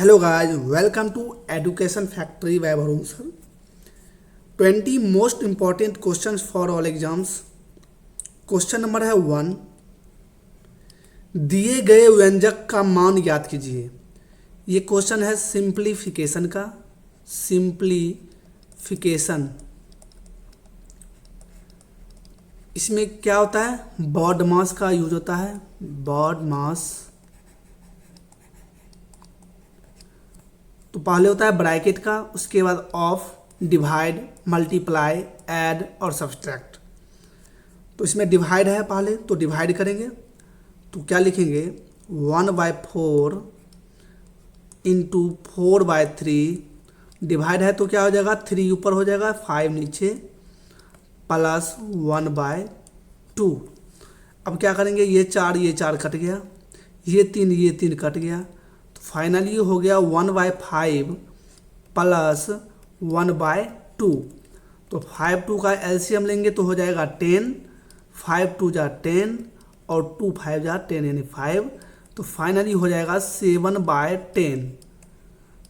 Hello guys, welcome to Education Factory by Varun sir. 20 most important questions for all exams. Question number है 1। दिए गए व्यंजक का मान ज्ञात कीजिए। ये क्वेश्चन है सिंप्लीफिकेशन का। सिंप्लीफिकेशन इसमें क्या होता है, बॉड मास का यूज होता है। बॉड मास तो पहले होता है ब्रैकेट का, उसके बाद ऑफ, डिवाइड, मल्टीप्लाई, ऐड और सब्सट्रैक्ट। तो इसमें डिवाइड है पहले, तो डिवाइड करेंगे तो क्या लिखेंगे 1/4 इंटू 4/3। डिवाइड है तो क्या हो जाएगा, 3 ऊपर हो जाएगा, 5 नीचे, प्लस 1/2। अब क्या करेंगे, ये 4 कट गया, ये 3 कट गया, तो फाइनली हो गया 1/5 प्लस 1/2। तो 5 2 का एलसीएम लेंगे तो हो जाएगा 10, 5 2 जा 10 और 2 5 जा 10 यानी 5। तो फाइनली हो जाएगा 7/10।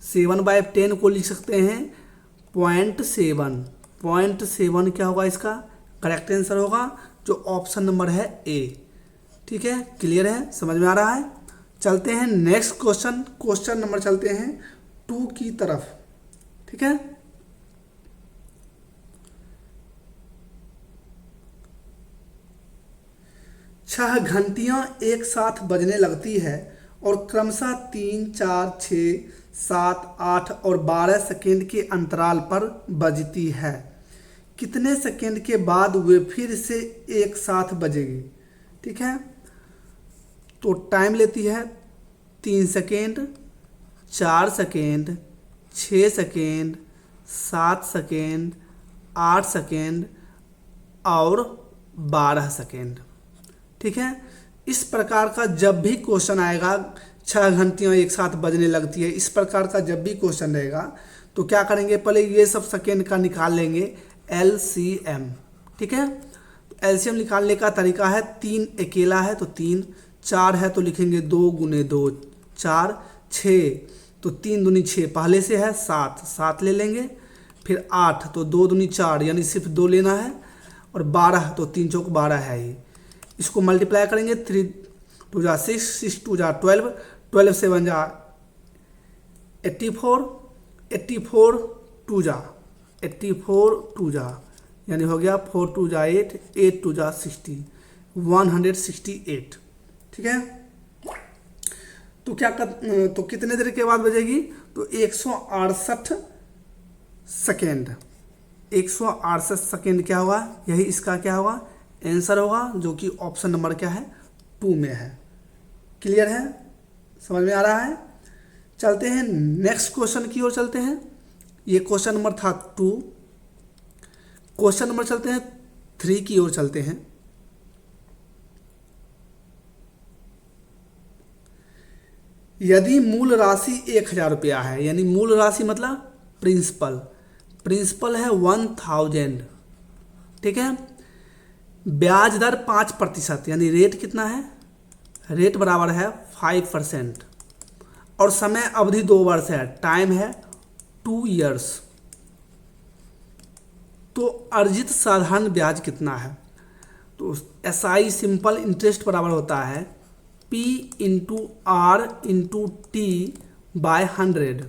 7/10 को लिख सकते हैं 0.7। 0.7 क्या होगा, इसका करेक्ट आंसर होगा जो ऑप्शन नंबर है ए। ठीक है, क्लियर है, समझ में आ रहा है। चलते हैं नेक्स्ट क्वेश्चन नंबर चलते हैं 2 की तरफ। ठीक है, छह घंटियां एक साथ बजने लगती है और क्रमशः 3, 4, 6, 7, 8 और 12 सेकेंड के अंतराल पर बजती है। कितने सेकेंड के बाद वे फिर से एक साथ बजेगी। ठीक है, तो टाइम लेती है 3 second, 4 second, 6 second, 7 second, 8 second और 12 सेकेंड। ठीक है, इस प्रकार का जब भी क्वेश्चन आएगा, 6 घंटियाँ एक साथ बजने लगती है, इस प्रकार का जब भी क्वेश्चन रहेगा तो क्या करेंगे, पहले ये सब सेकेंड का निकाल लेंगे एलसीएम। ठीक है, तो एलसीएम निकालने का तरीका है 3 अकेला है तो 3, 4 है तो लिखेंगे 2 × 2 4, 6 तो 3 दूनी 6 पहले से है, 7 ले लेंगे, फिर 8 तो 2 दूनी 4 यानी सिर्फ 2 लेना है, और 12 तो 3 चौक 12 है ही। इसको मल्टीप्लाई करेंगे 3 2 जा 6, 6 2 जा 12, 12 7 जा 84, 84 2 जा 84 2 जा यानी हो गया 4 2 जा 8, 8 2 जा 60, 168। ठीक है, तो तो कितने देर के बाद बजेगी, तो 168 सेकेंड। 168 सेकेंड क्या होगा, यही इसका क्या होगा आंसर होगा, जो कि ऑप्शन नंबर क्या है 2 में है। क्लियर है, समझ में आ रहा है। चलते हैं नेक्स्ट क्वेश्चन की ओर चलते हैं। ये क्वेश्चन नंबर था 2। क्वेश्चन नंबर चलते हैं 3 की ओर चलते हैं। यदि मूल राशि 1000 रुपया है, यानी मूल राशि मतलब प्रिंसिपल है 1000। ठीक है, ब्याज दर 5% यानी रेट कितना है, रेट बराबर है 5%, और समय अवधि 2 वर्ष है, टाइम है 2 इयर्स। तो अर्जित साधारण ब्याज कितना है, तो एसआई सिंपल इंटरेस्ट बराबर होता है P × R × T बाय 100।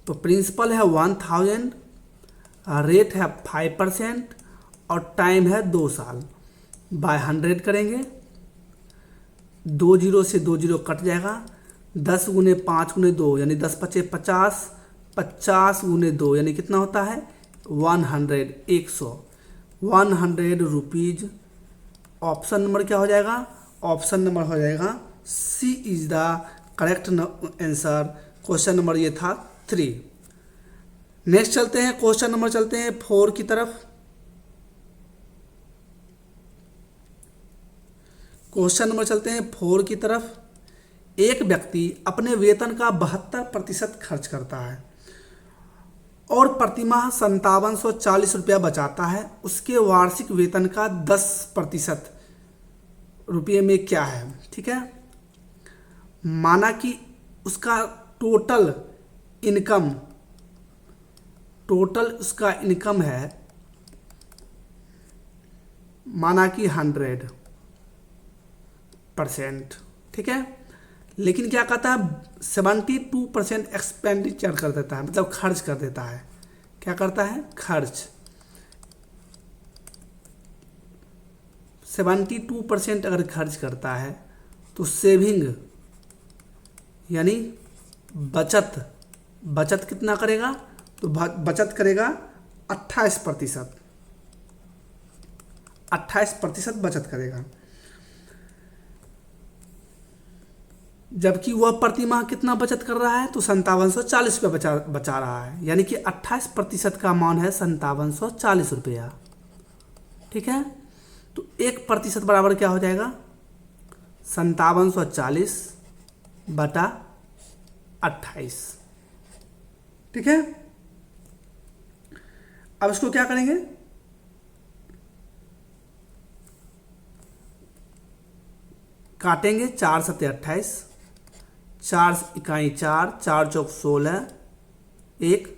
तो प्रिंसिपल है 1000, रेट है 5% और टाइम है 2 साल, बाय 100 करेंगे, 2 0 से 2 0 कट जाएगा, 10 × 5 × 2 यानी 10 5 50, 50 × 2 यानी कितना होता है 100, 100 रुपीज। ऑप्शन नंबर क्या हो जाएगा, ऑप्शन नंबर हो जाएगा C is the correct answer. Question number ये था 3। नेक्स्ट चलते हैं क्वेश्चन नंबर चलते हैं 4 की तरफ। क्वेश्चन नंबर चलते हैं 4 की तरफ। एक व्यक्ति अपने वेतन का 72% खर्च करता है और प्रतिमाह 5740 रुपया बचाता है। उसके वार्षिक वेतन का 10% रुपये में क्या है। ठीक है, माना कि उसका टोटल इनकम, टोटल उसका इनकम है माना कि 100%, ठीक है। लेकिन क्या कहता है 72% एक्सपेंडिचर कर देता है, मतलब खर्च कर देता है। क्या करता है? खर्च। 72% अगर खर्च करता है तो सेविंग यानी बचत, बचत कितना करेगा? तो बचत करेगा 28%, 28% बचत करेगा। जबकि वह प्रति माह कितना बचत कर रहा है? तो 5740 रुपया बचा रहा है, यानी कि 28% का मान है 5740 रुपया, ठीक है। तो 1% बराबर क्या हो जाएगा? 5740 बटा 28, ठीक है। अब इसको क्या करेंगे? काटेंगे, 4 सत्ते 28, 4 इकाई 4, 4 चौक 16, 1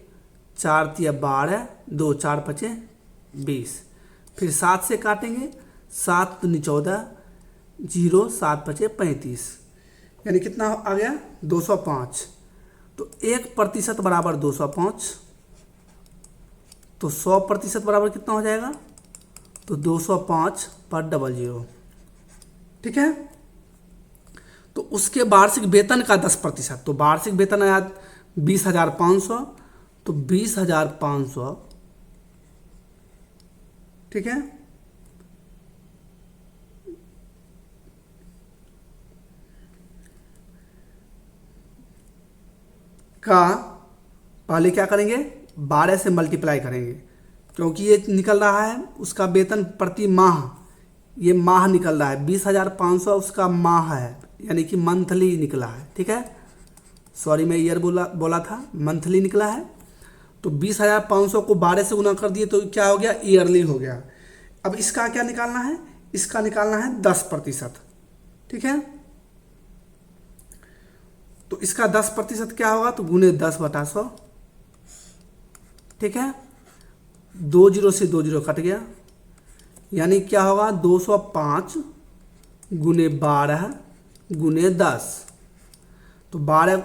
4 तिया 12, 2 4 पचे 20, फिर 7 से काटेंगे, 7 दूनी 14, 0 7 पचे 35, यानी कितना आ गया? 205। तो 1% बराबर 205, तो 100% बराबर कितना हो जाएगा? तो 205/00, ठीक है। तो उसके वार्षिक वेतन का 10%, तो वार्षिक वेतन आया 20,500, तो 20,500, ठीक है। का पहले क्या करेंगे? 12 से मल्टीप्लाई करेंगे, क्योंकि ये निकल रहा है उसका वेतन प्रति माह, ये माह निकल रहा है। 20,500 उसका माह है, यानी कि मंथली निकला है, ठीक है। सॉरी मैं ईयर बोला था, मंथली निकला है। तो 20,500 को 12 से गुना कर दिए तो क्या हो गया? ईयरली हो गया। अब इसका क्या निकालना है? इसका निकालना है 10%, ठीक है। तो इसका 10% क्या होगा? तो गुने 10/100, ठीक है। 2 जीरो से 2 जीरो कट गया, यानी क्या होगा? 205 गुने 12 गुने 10, तो 12,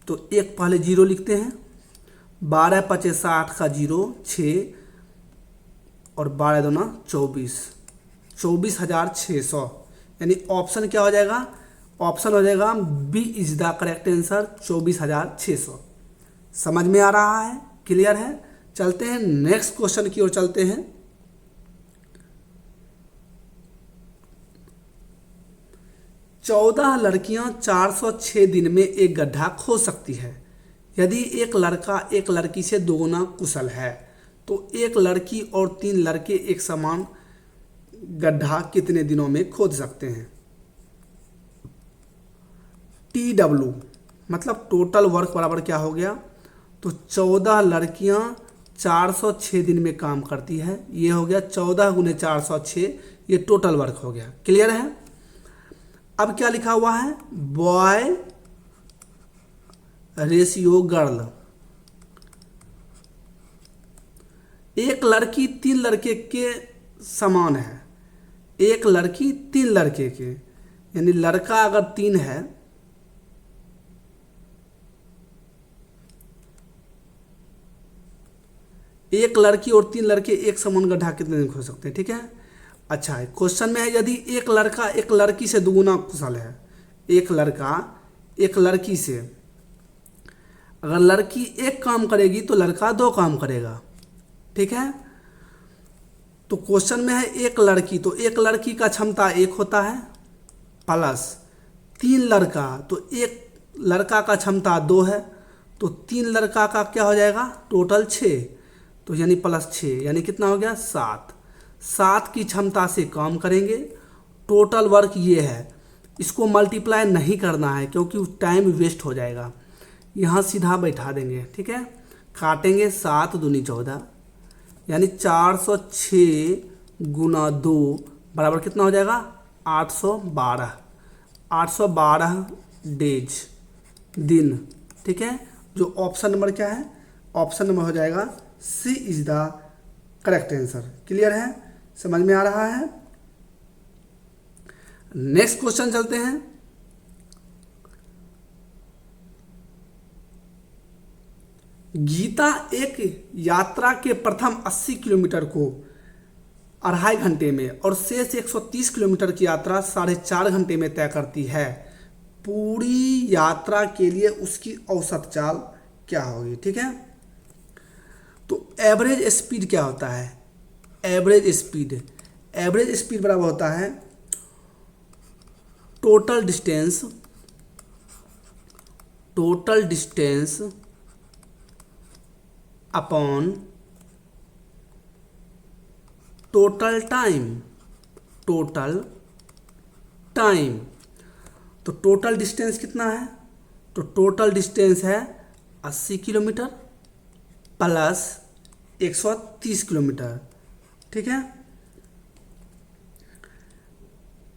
तो एक पहले जीरो लिखते हैं, 12 पचे 60 का 0 6, और 12 दूना 24, 24,600, यानी ऑप्शन क्या हो जाएगा? ऑप्शन हो जाएगा B is the correct answer, 24,600। समझ में आ रहा है? क्लियर है? चलते हैं नेक्स्ट क्वेश्चन की ओर चलते हैं। 14 लड़कियां 406 दिन में एक गड्ढा खोद सकती है। यदि एक लड़का एक लड़की से दोगुना कुशल है तो एक लड़की और 3 लड़के एक समान गड्ढा कितने दिनों में खोद सकते हैं? TW मतलब टोटल वर्क बराबर क्या हो गया? तो 14 लड़कियां 406 दिन में काम करती है, ये हो गया 14 गुने 406, ये टोटल वर्क हो गया। क्लियर है? अब क्या लिखा हुआ है? Boy ratio girl. एक लड़की 3 लड़के के समान है, एक लड़की 3 लड़के के, यानी लड़का अगर 3 है, एक लड़की और 3 लड़के एक समान गड्ढा कितने दिन खोद सकते हैं? ठीक है। अच्छा है, क्वेश्चन में है यदि एक लड़का एक लड़की से दुगुना कुशल है, एक लड़का एक लड़की से, अगर लड़की एक काम करेगी तो लड़का 2 काम करेगा, ठीक है। तो क्वेश्चन में है एक लड़की, तो एक लड़की का क्षमता 1 होता है, प्लस 3 लड़का, तो एक लड़का का क्षमता 2 है, तो 3 लड़का का क्या हो जाएगा? टोटल 6, तो यानी प्लस 6, यानी कितना हो गया? 7। 7 की क्षमता से काम करेंगे, टोटल वर्क ये है। इसको मल्टीप्लाई नहीं करना है क्योंकि टाइम वेस्ट हो जाएगा, यहाँ सीधा बैठा देंगे, ठीक है। काटेंगे, 7 दूनी 14, यानी 406 गुना 2 बराबर कितना हो जाएगा? 812, 812 डेज दिन। ठीक है, जो ऑप्शन नंबर क्या है, ऑप्शन नंबर हो जाएगा C is the correct answer. Clear है, समझ में आ रहा है। नेक्स्ट क्वेश्चन चलते हैं। गीता एक यात्रा के प्रथम 80 किलोमीटर को 2.5 घंटे में और शेष 130 किलोमीटर की यात्रा 4.5 घंटे में तय करती है। पूरी यात्रा के लिए उसकी औसत चाल क्या होगी। ठीक है, तो एवरेज स्पीड क्या होता है, एवरेज स्पीड बराबर होता है total distance upon total time. तो टोटल डिस्टेंस कितना है, तो टोटल डिस्टेंस है 80 किलोमीटर प्लस 130 किलोमीटर। ठीक है,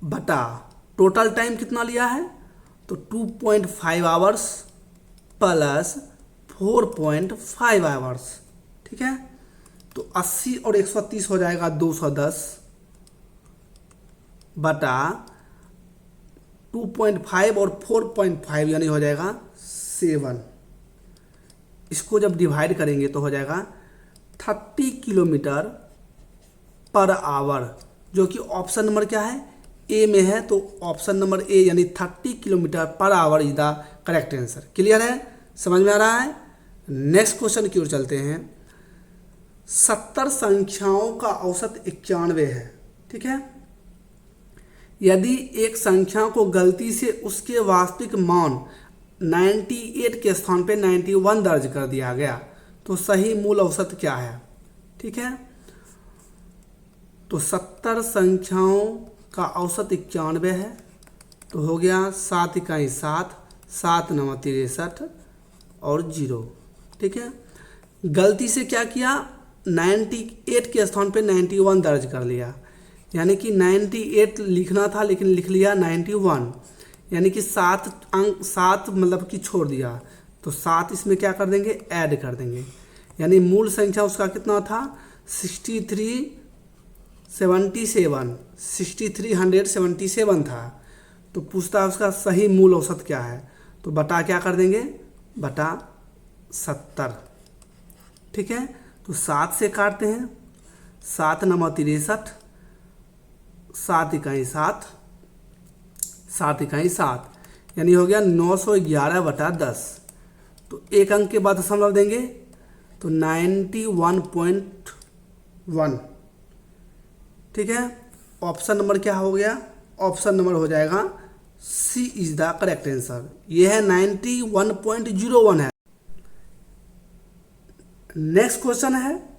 बटा टोटल टाइम कितना लिया है, तो 2.5 आवर्स प्लस 4.5 आवर्स। ठीक है, तो 80 और 130 हो जाएगा 210 बटा 2.5 और 4.5 यानी हो जाएगा 7। इसको जब डिवाइड करेंगे तो हो जाएगा 30 किलोमीटर पर आवर, जो कि ऑप्शन नंबर क्या है, ए में है। तो ऑप्शन नंबर ए यानी 30 kilometre per hour is the correct answer. Clear है, समझ में आ रहा है। नेक्स्ट क्वेश्चन की ओर चलते हैं। 70 संख्याओं का औसत 91 है। ठीक है, यदि एक संख्या को गलती से उसके वास्तविक मान 98 के स्थान पे 91 दर्ज कर दिया गया तो सही मूल औसत क्या है। ठीक है, तो 70 संख्याओं का औसत 91 है, तो हो गया 7 इकाई 7, 7 9 63 और 0। ठीक है, गलती से क्या किया, 98 के स्थान पे 91 दर्ज कर लिया, यानी कि 98 लिखना था लेकिन लिख लिया 91, यानी कि 7 अंक 7 मतलब कि छोड़ दिया, तो 7 इसमें क्या कर देंगे, ऐड कर देंगे, यानी मूल संख्या उसका कितना था 6377 था। तो पूछता है उसका सही मूल औसत क्या है, तो बटा क्या कर देंगे, बटा 70। ठीक है, तो 7 से काटते हैं, 7 9 63, 7 इकाई 7, 7 इकाई 7, यानी हो गया 911 बटा 10। तो एक अंक के बाद दशमलव देंगे तो 91.1। ठीक है, ऑप्शन नंबर क्या हो गया, ऑप्शन नंबर हो जाएगा C is the correct answer. यह है 91.01 है। नेक्स्ट क्वेश्चन है,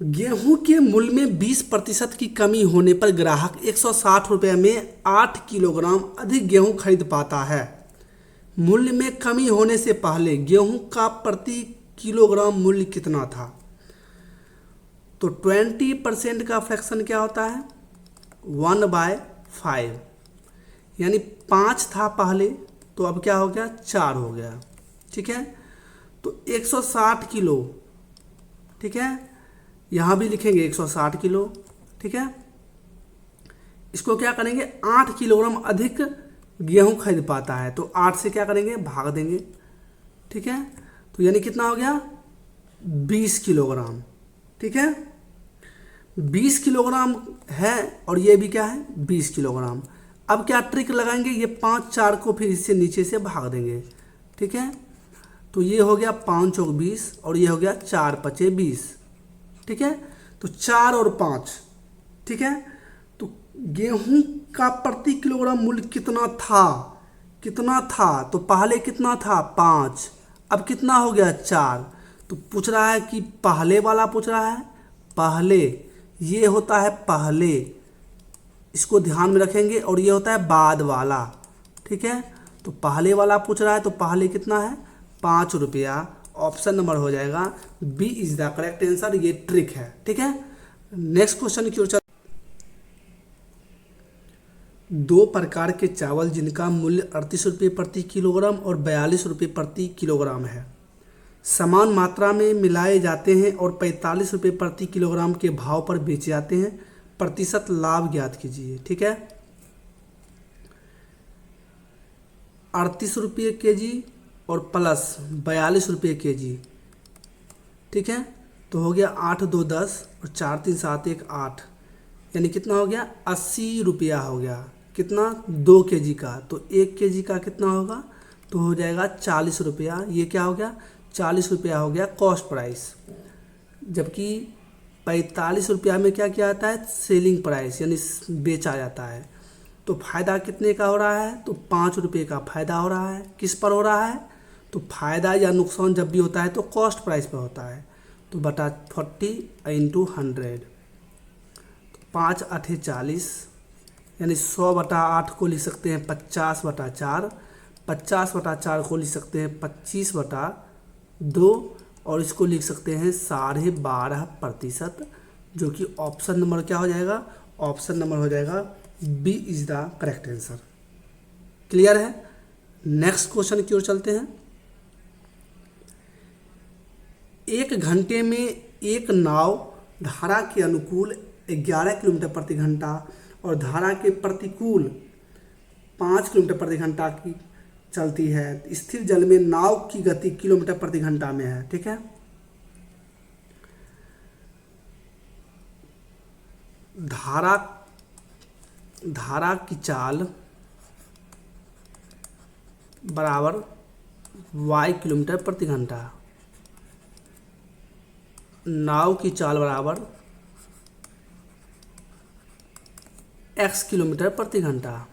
गेहूं के मूल्य में 20% की कमी होने पर ग्राहक 160 रुपये में 8 किलोग्राम अधिक गेहूं खरीद पाता है। मूल्य में कमी होने से पहले गेहूं का प्रति किलोग्राम मूल्य कितना था। तो 20% का फ्रैक्शन क्या होता है, 1/5, यानी 5 था पहले, तो अब क्या हो गया 4 हो गया। ठीक है, तो 160 किलो, ठीक है, यहाँ भी लिखेंगे 160 किलो। ठीक है, इसको क्या करेंगे, 8 किलोग्राम अधिक गेहूं खरीद पाता है, तो 8 से क्या करेंगे, भाग देंगे। ठीक है, तो यानी कितना हो गया 20 किलोग्राम। ठीक है, 20 किलोग्राम है और ये भी क्या है 20 किलोग्राम। अब क्या ट्रिक लगाएंगे, ये 5 4 को फिर इससे नीचे से भाग देंगे। ठीक है, तो ये हो गया 5 चौक 20 और ये हो गया 4 पचे 20। ठीक है, तो 4 और 5। ठीक है, तो गेहूं का प्रति किलोग्राम मूल्य कितना था, तो पहले कितना था 5, अब कितना हो गया 4। तो पूछ रहा है कि पहले वाला पूछ रहा है, पहले ये होता है पहले, इसको ध्यान में रखेंगे, और ये होता है बाद वाला। ठीक है, तो पहले वाला पूछ रहा है, तो पहले कितना है 5 रुपया। ऑप्शन नंबर हो जाएगा B is the correct answer. ये ट्रिक है। ठीक है, नेक्स्ट क्वेश्चन की ओर चल। दो प्रकार के चावल जिनका मूल्य 38 रुपये प्रति किलोग्राम और 42 रुपये प्रति किलोग्राम है, समान मात्रा में मिलाए जाते हैं और 45 रुपये प्रति किलोग्राम के भाव पर बेचे जाते हैं। प्रतिशत लाभ ज्ञात कीजिए। ठीक है, 38 रुपये के जी और प्लस 42 रुपये के जी। ठीक है, तो हो गया 8 2 10 और 4 3 7 1 8, यानी कितना हो गया 80 रुपया हो गया। कितना 2 केजी का, तो 1 केजी का कितना होगा, तो हो जाएगा 40 रुपया। ये क्या हो गया 40 रुपया हो गया कॉस्ट प्राइस। जबकि 45 रुपया में क्या किया जाता है, सेलिंग प्राइस, यानी बेचा जाता है। तो फ़ायदा कितने का हो रहा है, तो 5 रुपये का फ़ायदा हो रहा है। किस पर हो रहा है, तो फ़ायदा या नुकसान जब भी होता है तो कॉस्ट प्राइस पर होता है। तो बटा 40 इंटू 100, 5 8 40, यानी 100/8 को लिख सकते हैं 50/4, 50/4 को लिख सकते हैं 25/2, और इसको लिख सकते हैं 12.5%, जो कि ऑप्शन नंबर क्या हो जाएगा, ऑप्शन नंबर हो जाएगा B is the correct answer. Clear है। नेक्स्ट क्वेश्चन की ओर चलते हैं। 1 घंटे में एक नाव धारा के अनुकूल 11 किलोमीटर प्रति घंटा और धारा के प्रतिकूल 5 किलोमीटर प्रति घंटा की चलती है। स्थिर जल में नाव की गति किलोमीटर प्रति घंटा में है। ठीक है, धारा की चाल बराबर y किलोमीटर प्रति घंटा, नाव की चाल बराबर x किलोमीटर प्रति घंटा।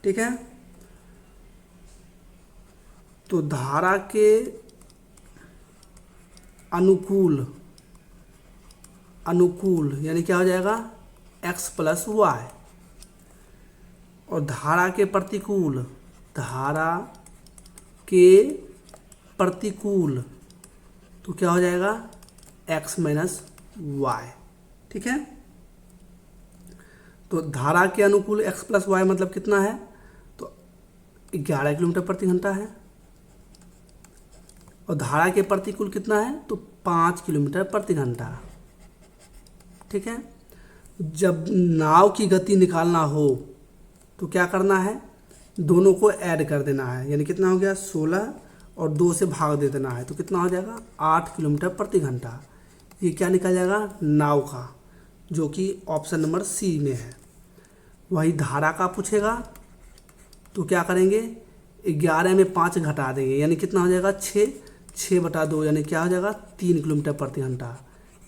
ठीक है, तो धारा के अनुकूल यानी क्या हो जाएगा x + y, और धारा के प्रतिकूल तो क्या हो जाएगा x - y। ठीक है, तो धारा के अनुकूल x + y मतलब कितना है, तो 11 किलोमीटर प्रति घंटा है, और धारा के प्रतिकूल कितना है, तो 5 किलोमीटर प्रति घंटा। ठीक है, जब नाव की गति निकालना हो तो क्या करना है, दोनों को ऐड कर देना है, यानी कितना हो गया 16 और 2 से भाग दे देना है, तो कितना हो जाएगा 8 किलोमीटर प्रति घंटा। ये क्या निकल जाएगा नाव का, जो कि ऑप्शन नंबर सी में है। वही धारा का पूछेगा तो क्या करेंगे, 11 में 5 घटा देंगे, यानी कितना हो जाएगा 6/2, यानी क्या हो जाएगा 3 किलोमीटर प्रति घंटा।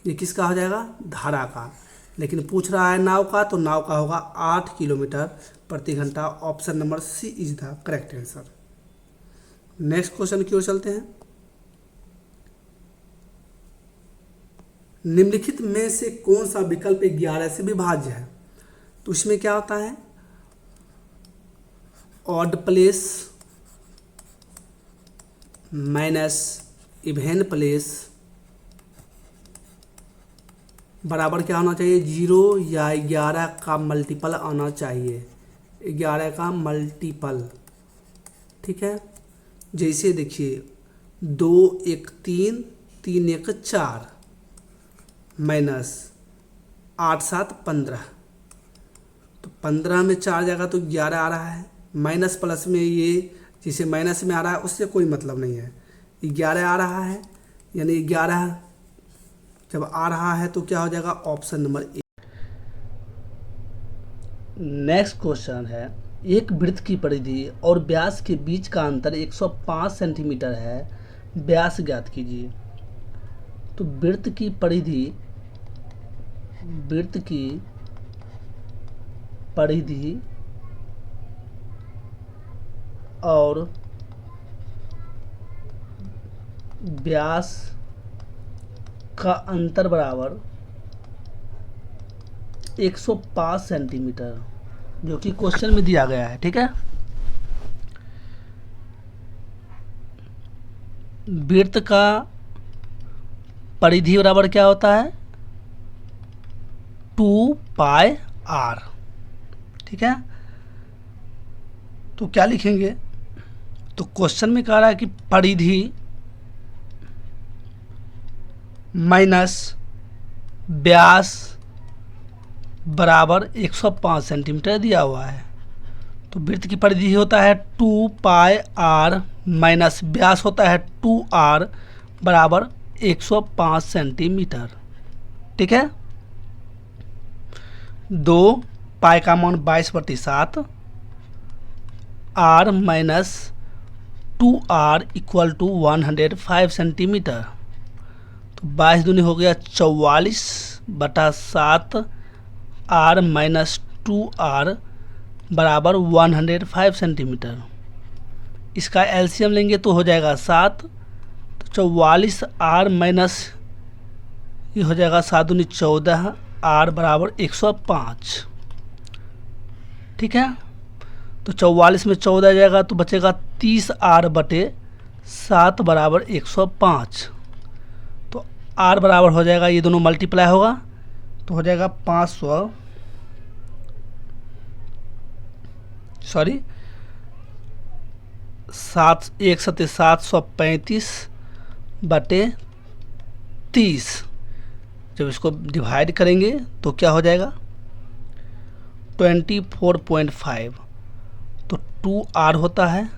ये किसका हो जाएगा, धारा का। लेकिन पूछ रहा है नाव का, तो नाव का होगा 8 किलोमीटर प्रति घंटा। Option number C is the correct answer. Next question की ओर चलते हैं। निम्नलिखित में से कौन सा विकल्प 11 से विभाज्य है, तो इसमें क्या होता है, odd place minus even place बराबर क्या होना चाहिए, 0 या 11 का मल्टीपल आना चाहिए, 11 का मल्टीपल। ठीक है, जैसे देखिए 2 1 3, 3 1 4, माइनस 8 7 15, तो 15 में 4 जाएगा तो 11 आ रहा है। माइनस प्लस में ये जिसे माइनस में आ रहा है उससे कोई मतलब नहीं है, 11 आ रहा है, यानी 11 जब आ रहा है तो क्या हो जाएगा option number A. Next question है, एक वृत्त की परिधि और व्यास के बीच का अंतर 105 सेंटीमीटर है, व्यास ज्ञात कीजिए। तो वृत्त की परिधि और व्यास का अंतर बराबर 105 सेंटीमीटर, जो कि क्वेश्चन में दिया गया है। ठीक है, वृत्त का परिधि बराबर क्या होता है 2πr, ठीक है। तो क्या लिखेंगे, तो क्वेश्चन में कह रहा है कि परिधि माइनस व्यास बराबर 105 सेंटीमीटर दिया हुआ है। तो वृत्त की परिधि होता है 2 पाई आर माइनस व्यास होता है 2r बराबर 105 सेंटीमीटर। ठीक है। 2 पाई का मान 22/7 r minus 2r equal to 105 centimetre. तो 22 दूनी हो गया 44/7 r माइनस 2r बराबर 105 सेंटीमीटर। इसका एलसीएम लेंगे तो हो जाएगा 7। तो 44 r माइनस ये हो जाएगा 7 दूनी 14 r बराबर 105। ठीक है। तो 44 में 14 जाएगा तो बचेगा 30r/7 बराबर 105। तो r बराबर हो जाएगा, ये दोनों मल्टीप्लाई होगा तो हो जाएगा 500 सॉरी 735/30। जब इसको डिवाइड करेंगे तो क्या हो जाएगा 24.5। तो 2r होता है,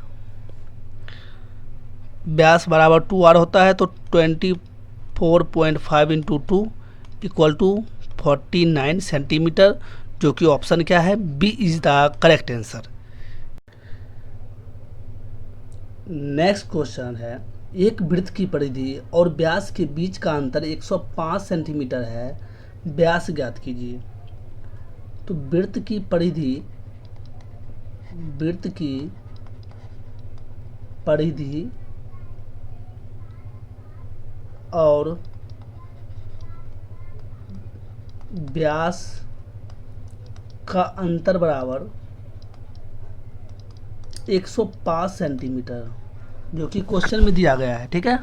व्यास बराबर 2r होता है। तो 24.5 इंटू 2 इक्वल टू 49 सेंटीमीटर, जो कि ऑप्शन क्या है, B is the correct answer. Next question है, एक वृत्त की परिधि और व्यास के बीच का अंतर 105 सेंटीमीटर है, व्यास ज्ञात कीजिए। तो वृत्त की परिधि और व्यास का अंतर बराबर 105 सेंटीमीटर, जो कि क्वेश्चन में दिया गया है। ठीक है।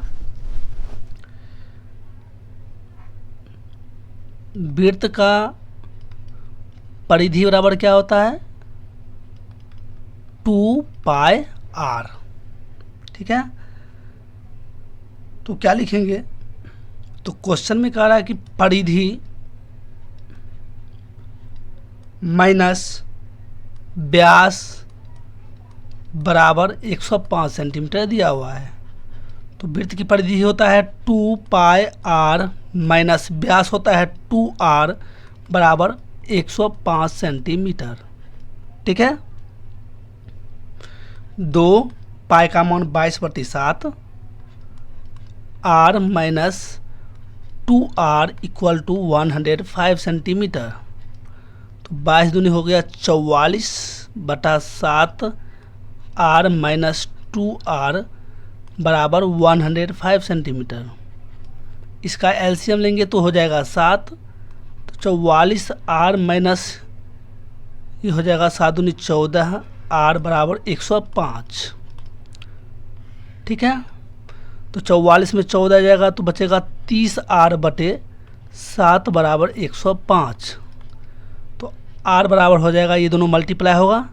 वृत्त का परिधि बराबर क्या होता है 2 पाई r। ठीक है। तो क्या लिखेंगे, तो क्वेश्चन में कह रहा है कि परिधि माइनस व्यास बराबर 105 सेंटीमीटर दिया हुआ है। तो वृत्त की परिधि होता है 2 पाई r माइनस व्यास होता है 2r बराबर 105 सेंटीमीटर। ठीक है। 2 पाई का मान 22/7 r minus 2r equal to 105 centimetre. तो 22 दूनी हो गया 44/7 r माइनस 2r बराबर 105 सेंटीमीटर। इसका एलसीएम लेंगे तो हो जाएगा 7। तो 44 r माइनस ये हो जाएगा 7 दूनी 14 r बराबर 105। ठीक है। तो 44 में 14 जाएगा तो बचेगा 30r/7 बराबर 105। तो r बराबर हो जाएगा, ये दोनों मल्टीप्लाई होगा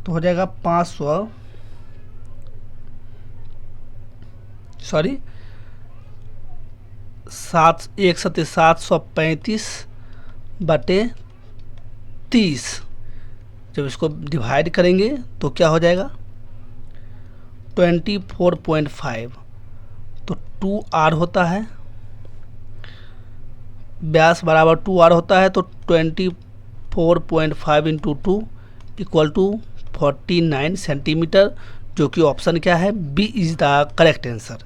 तो हो जाएगा 500 सॉरी 735/30। जब इसको डिवाइड करेंगे तो क्या हो जाएगा 24.5। तो 2r होता है, व्यास बराबर 2r होता है। तो 24.5 इंटू 2 इक्वल टू 49 सेंटीमीटर, जो कि ऑप्शन क्या है, B is the correct answer.